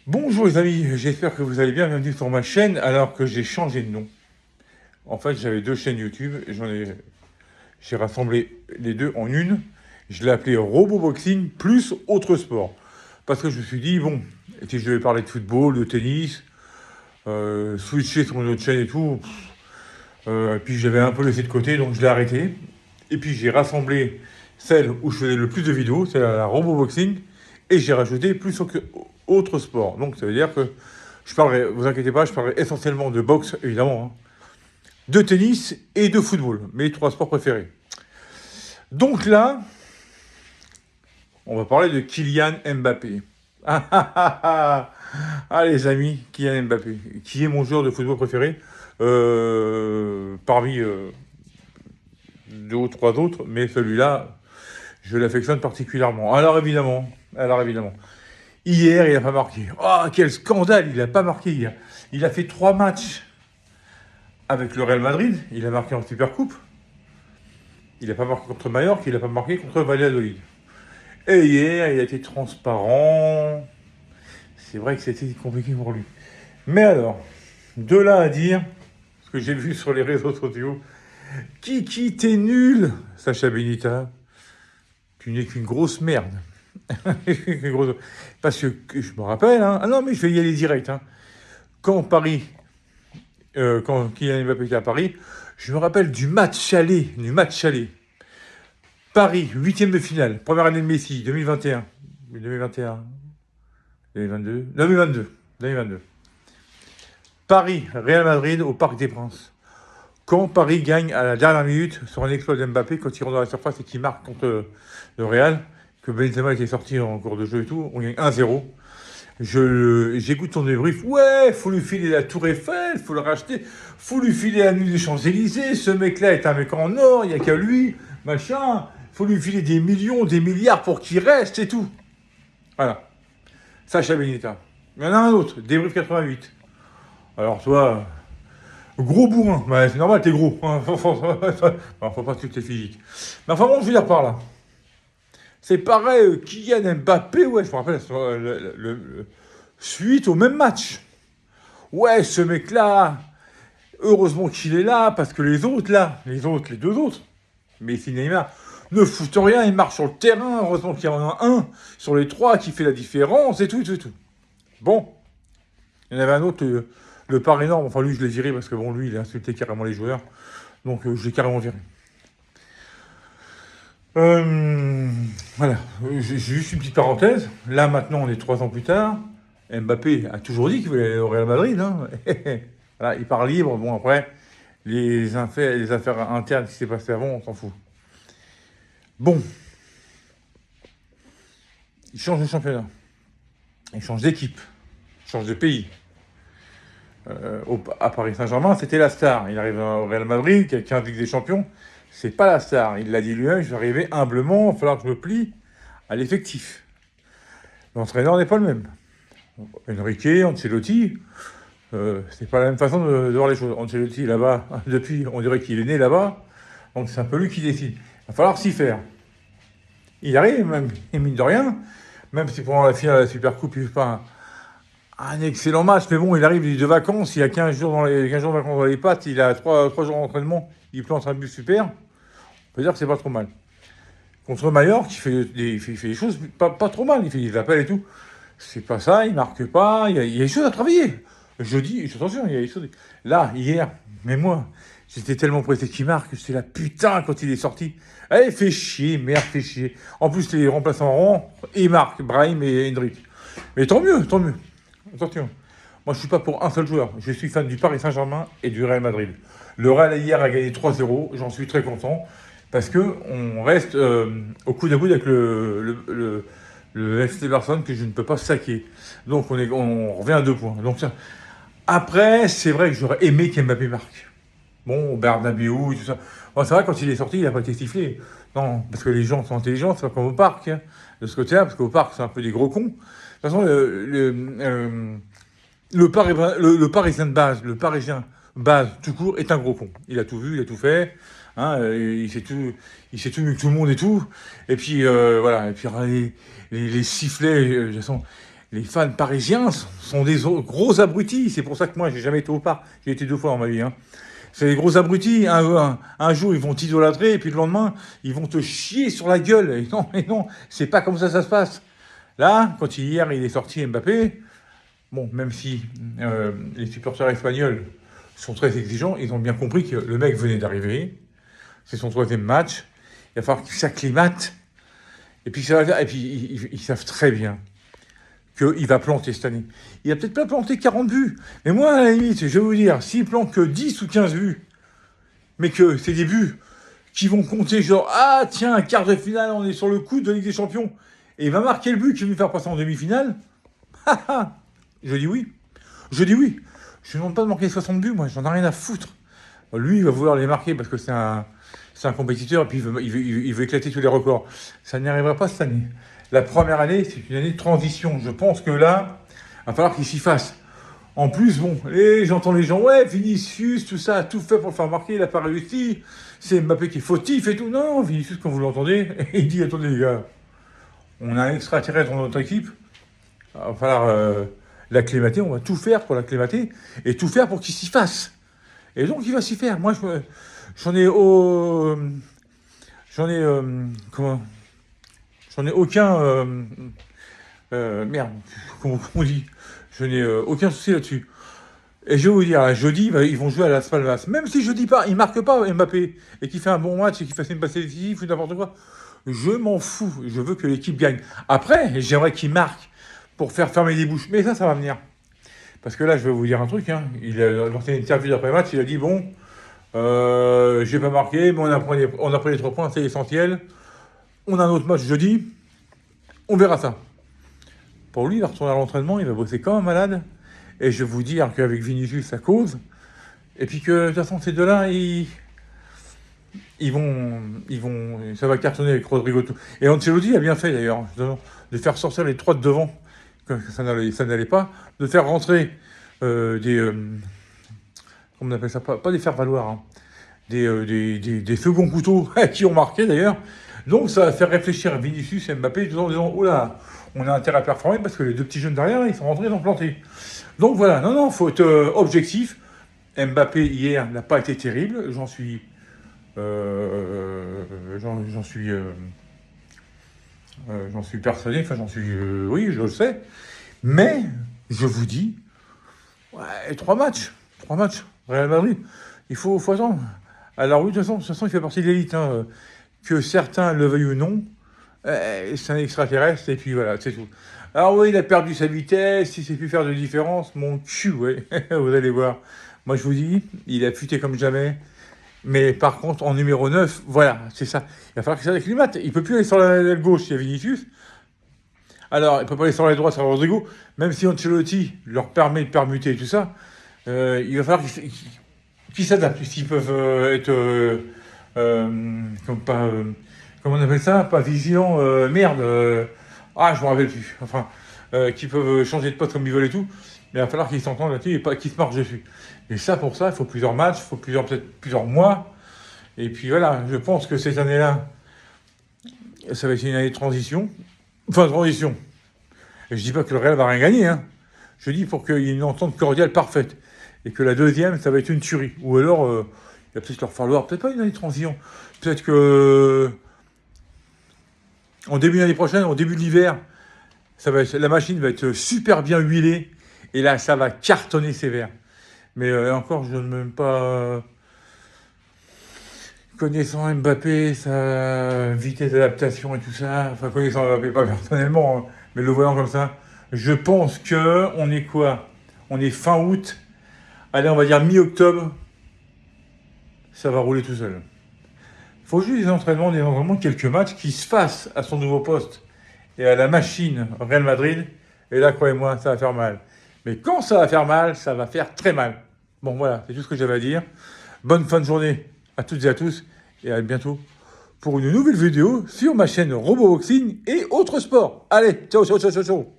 Bonjour les amis, j'espère que vous allez bien, bienvenue sur ma chaîne alors que j'ai changé de nom. En fait, j'avais deux chaînes YouTube, j'ai rassemblé les deux en une. Je l'ai appelé Roboboxing plus autre sport. Parce que je me suis dit, bon, si je devais parler de football, de tennis, switcher sur une autre chaîne et tout, puis j'avais un peu laissé de côté, donc je l'ai arrêté. Et puis j'ai rassemblé celle où je faisais le plus de vidéos, c'est la Roboboxing, et j'ai rajouté plus autre sport. Donc ça veut dire que je parlerai, vous inquiétez pas, je parlerai essentiellement de boxe, évidemment, hein, de tennis et de football, mes trois sports préférés. Donc là, on va parler de Kylian Mbappé. Ah les amis, Kylian Mbappé, qui est mon joueur de football préféré, parmi deux ou trois autres, mais celui-là, je l'affectionne particulièrement. Alors évidemment, hier, il n'a pas marqué. Oh, quel scandale, il n'a pas marqué hier. Il a fait 3 matchs avec le Real Madrid, il a marqué en Supercoupe. Il n'a pas marqué contre Mallorca, il n'a pas marqué contre Valladolid. Et hier, il a été transparent. C'est vrai que c'était compliqué pour lui. Mais alors, de là à dire, ce que j'ai vu sur les réseaux sociaux, Kiki, t'es nul, Sacha Benita. Tu n'es qu'une grosse merde. Parce que je me rappelle, hein, ah non, mais je vais y aller direct. Hein. Quand Paris, quand Kylian Mbappé était à Paris, je me rappelle du match aller. Paris, huitième de finale, première année de Messi, 2021. 2021, 2022, 2022. Paris, Real Madrid au Parc des Princes. Quand Paris gagne à la dernière minute sur un exploit d'Mbappé, quand il rentre dans la surface et qu'il marque contre le Real, que Benzema était sorti en cours de jeu et tout, on gagne 1-0. J'écoute son débrief. Ouais, faut lui filer la Tour Eiffel, faut le racheter, faut lui filer la nuit des Champs-Élysées. Ce mec-là est un mec en or, il n'y a qu'à lui, machin. Faut lui filer des millions, des milliards pour qu'il reste et tout. Voilà. Sacha Benita. Il y en a un autre, débrief 88. Alors toi, gros bourrin, bah, c'est normal, t'es gros. Hein. Faut pas tout tes physiques. Mais enfin bon, je veux dire par là. C'est pareil, Kylian Mbappé, ouais, je me rappelle, suite au même match. Ouais, ce mec-là, heureusement qu'il est là, parce que les autres, là, les deux autres, Messi, Neymar, ne foutent rien, ils marchent sur le terrain, heureusement qu'il y en a un sur les trois qui fait la différence, et tout. Bon, il y en avait un autre, le par énorme, enfin lui je l'ai viré, parce que bon, lui, il a insulté carrément les joueurs, donc je l'ai carrément viré. Voilà, j'ai juste une petite parenthèse. Là, maintenant, on est 3 ans plus tard. Mbappé a toujours dit qu'il voulait aller au Real Madrid. Hein. Voilà, il part libre. Bon, après, les affaires internes qui s'est passé avant, on s'en fout. Bon, il change de championnat. Il change d'équipe. Il change de pays. À Paris Saint-Germain, c'était la star. Il arrive au Real Madrid, qui a 15 Ligues des Champions. C'est pas la star. Il l'a dit lui-même, je vais arriver humblement, il va falloir que je me plie à l'effectif. L'entraîneur n'est pas le même. Enrique, Ancelotti, c'est pas la même façon de voir les choses. Ancelotti, là-bas, depuis, on dirait qu'il est né là-bas, donc c'est un peu lui qui décide. Il va falloir s'y faire. Il arrive, même, et mine de rien, même si pendant la finale de la Supercoupe, il ne fait pas un excellent match, mais bon, il arrive de vacances, il a 15 jours, 15 jours de vacances dans les pattes, il a 3 jours d'entraînement, il plante un but super, on peut dire que c'est pas trop mal. Contre Mallorca, il fait des choses pas trop mal, il fait des appels et tout. C'est pas ça, il marque pas, il y a des choses à travailler. Je dis, attention, il y a des choses. Là, hier, mais moi, j'étais tellement pressé qu'il marque, j'étais là, putain, quand il est sorti. Allez, fait chier, merde, fait chier. En plus, les remplaçants rentrent, et ils marquent, Brahim et Hendrik. Mais tant mieux. Attention. Moi, je suis pas pour un seul joueur. Je suis fan du Paris Saint-Germain et du Real Madrid. Le Real, hier, a gagné 3-0, j'en suis très content. Parce que on reste au coude à coude avec le FC Barcelone que je ne peux pas saquer. Donc on revient à 2 points. Donc après, c'est vrai que j'aurais aimé qu'Mbappé marque. Bon, Bernabéu, tout ça. Bon, c'est vrai, quand il est sorti, il n'a pas été sifflé. Non, parce que les gens sont intelligents, c'est pas comme au parc, hein, de ce côté-là, parce qu'au parc, c'est un peu des gros cons. De toute façon, le Parisien de base, le Parisien base tout court, est un gros con. Il a tout vu, il a tout fait. Hein, il sait tout mieux que tout le monde et tout. Et puis voilà. Et puis les sifflets, de toute façon, les fans parisiens sont des gros abrutis. C'est pour ça que moi, j'ai jamais été au parc. J'ai été 2 fois dans ma vie. Hein. C'est des gros abrutis. Un jour, ils vont t'idolâtrer, et puis le lendemain, ils vont te chier sur la gueule. Et non, c'est pas comme ça se passe. Là, quand hier, il est sorti Mbappé, bon, même si les supporters espagnols sont très exigeants, ils ont bien compris que le mec venait d'arriver. C'est son 3e match. Il va falloir qu'il s'acclimate. Et puis ils savent très bien qu'il va planter cette année. Il va peut-être pas planter 40 buts. Mais moi, à la limite, je vais vous dire, s'il plante que 10 ou 15 buts, mais que c'est des buts qui vont compter genre, ah tiens, un quart de finale, on est sur le coup de Ligue des Champions, et il va marquer le but qui va nous faire passer en demi-finale, je dis oui. Je dis oui. Je ne demande pas de marquer 60 buts, moi, j'en ai rien à foutre. Lui, il va vouloir les marquer parce que c'est un compétiteur, et puis il veut éclater tous les records. Ça n'y arrivera pas cette année. La première année, c'est une année de transition. Je pense que là, il va falloir qu'il s'y fasse. En plus, bon, j'entends les gens, ouais, Vinicius, tout ça, a tout fait pour le faire marquer, il n'a pas réussi. C'est Mbappé qui est fautif et tout. Non, Vinicius, quand vous l'entendez, il dit, attendez les gars, on a un extraterrestre dans notre équipe, il va falloir l'acclimater, on va tout faire pour l'acclimater, et tout faire pour qu'il s'y fasse. Et donc, il va s'y faire. Moi, j'en ai aucun, merde, comment on dit, je n'ai aucun souci là-dessus. Et je vais vous dire, là, jeudi, ils vont jouer à Las Palmas. Même si je dis pas, il marque pas Mbappé, et qu'il fait un bon match, et qu'il fasse une passe décisive ou n'importe quoi, je m'en fous. Je veux que l'équipe gagne. Après, j'aimerais qu'il marque pour faire fermer les bouches. Mais ça va venir. Parce que là, je vais vous dire un truc. Hein. Dans une interview d'après-match, il a dit, bon, j'ai pas marqué, mais on a pris les 3 points, c'est essentiel. On a un autre match jeudi, on verra ça. Pour lui, il va retourner à l'entraînement, il va bosser comme un malade. Et je vais vous dire qu'avec Vinicius, ça cause. Et puis que, de toute façon, ces deux-là, ça va cartonner avec Rodrigo. Et Ancelotti a bien fait, d'ailleurs, de faire sortir les 3 de devant, que ça n'allait pas, de faire rentrer comment on appelle ça, pas des faire-valoir, hein, des seconds couteaux qui ont marqué, d'ailleurs. Donc, ça va faire réfléchir Vinicius et Mbappé en disant, oula, on a intérêt à performer parce que les 2 petits jeunes derrière, ils sont rentrés, ils ont planté. Donc voilà, non, faut être objectif. Mbappé, hier, n'a pas été terrible. J'en suis persuadé, oui, je le sais. Mais, je vous dis, ouais, 3 matchs, Real Madrid, il faut attendre. Alors oui, de toute façon, il fait partie de l'élite, hein, que certains le veuillent ou non, c'est un extraterrestre, et puis voilà, c'est tout. Alors oui, il a perdu sa vitesse, il ne sait plus faire de différence, mon cul, ouais, vous allez voir. Moi, je vous dis, il a futé comme jamais. Mais par contre, en numéro 9, voilà, c'est ça. Il va falloir qu'il s'acclimate. Il ne peut plus aller sur la gauche, il y a Vinicius. Alors, il ne peut pas aller sur la droite, sur Rodrigo. Même si Ancelotti leur permet de permuter et tout ça, il va falloir qu'ils s'adaptent. S'ils peuvent être, comment on appelle ça, pas vigilants, merde. Je ne me rappelle plus. Enfin, qui peuvent changer de poste comme ils veulent et tout. Mais il va falloir qu'ils s'entendent là-dessus et pas qu'ils se marchent dessus. Et ça, pour ça, il faut plusieurs matchs, il faut peut-être plusieurs mois. Et puis voilà, je pense que cette année-là, ça va être une année de transition. Enfin, transition. Et je dis pas que le Real va rien gagner, hein. Je dis pour qu'il y ait une entente cordiale parfaite. Et que la deuxième, ça va être une tuerie. Ou alors, il va peut-être leur falloir, peut-être pas une année de transition. Peut-être que en début d'année prochaine, au début de l'hiver, la machine va être super bien huilée. Et là, ça va cartonner sévère. Mais encore, je ne m'aime pas. Connaissant Mbappé, sa vitesse d'adaptation et tout ça, enfin connaissant Mbappé pas personnellement, hein, mais le voyant comme ça, je pense que on est quoi? On est fin août. Allez, on va dire mi-octobre. Ça va rouler tout seul. Il faut juste des entraînements, quelques matchs qui se fassent à son nouveau poste et à la machine Real Madrid. Et là, croyez-moi, ça va faire mal. Mais quand ça va faire mal, ça va faire très mal. Bon, voilà, c'est tout ce que j'avais à dire. Bonne fin de journée à toutes et à tous. Et à bientôt pour une nouvelle vidéo sur ma chaîne Roboboxing et autres sports. Allez, ciao, ciao, ciao, ciao, ciao.